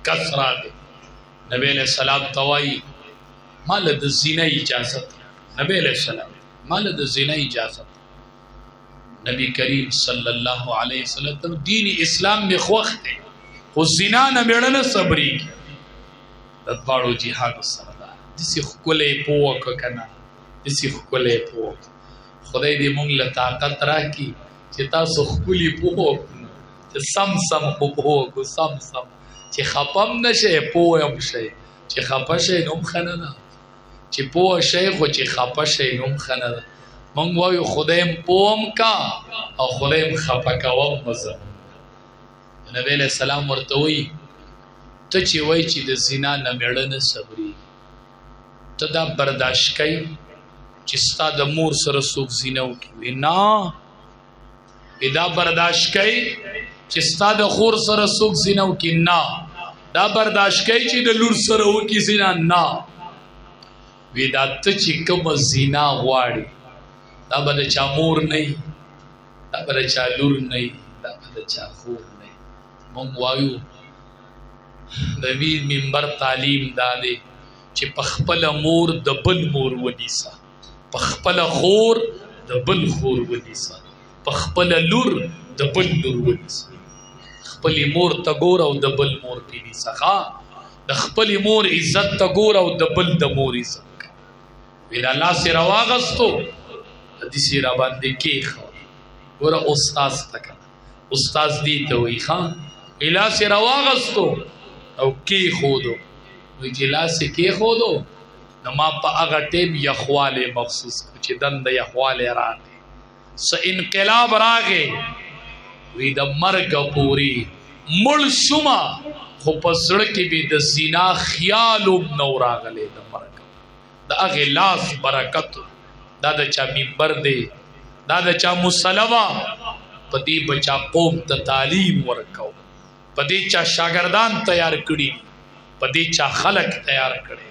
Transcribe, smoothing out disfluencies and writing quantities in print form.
کس راغی نبی علیہ السلام توائی مال د زنا اجازت نبی علیہ السلام مال د زنا اجازت نبی کریم صلی اللہ علیہ وسلم دین اسلام میں خوخت ہے خو زنا نه میړنه صبري د دواړو جهاد سره ده دسی خولې پوک کنه دسی خولې پوک خدای دې مونږ له طاقت راکړي چې تاسو خولې پوک چې سم پوک سم چې خپم نشه پوم شي چې خپه شي نوم خنه نه چې پوه شي خو چې خپه شي نوم خنه نه مونږ وایو خدایم پوم کا او خدایم خپه کوم مزه نبی علیہ السلام ورته وی ته چې وای چې د زنا نه میړنه صبري ته دا برداشت کوي چې ستا د مور سره څوک زنا وکړي نه دا برداشت کوي چې ستا د خور سره څوک زنا وکړي نه دا برداشت کوي چې د لور سره وکړي زنا نه وی دا ته چې کوم زنا غواړي دا به د چا مور نه دا به د چا لور نه دا به د چا خور نه مونږ وایو د وی منبر تعلیم دادې چې په خپل مور د بل مور ونیسه په خپل خور د بل خور ونیسه په خپل لور د بل لور ونیسه خپل مور ته ګور او د بل مور کې نیسه د خپل مور عزت ته ګور او د بل د مور عزت وی د الله سره واغستو حدیث را باندې کېښ ګوره استاذ ته کنه استاذ دې ته وایي لاس یې راواغستو او کېښودو وایي چې لاس یې کېښودو نو ما په هغه ټیم یخوالی محسوس کړو چې دنده یخوالی راغی څه انقلاب راغی وی د مرګه پورې مړ شومه خو په زړه کې مې د زنا خیال هم نه و راغلی د مرګه د هغې لاس برکت دا د چا منبر دی دا د چا مسلمه په دې بچا قوم ته تعلیم ورکو په دې چا شاګردان تیار کړي په دې چا خلق تیار کړي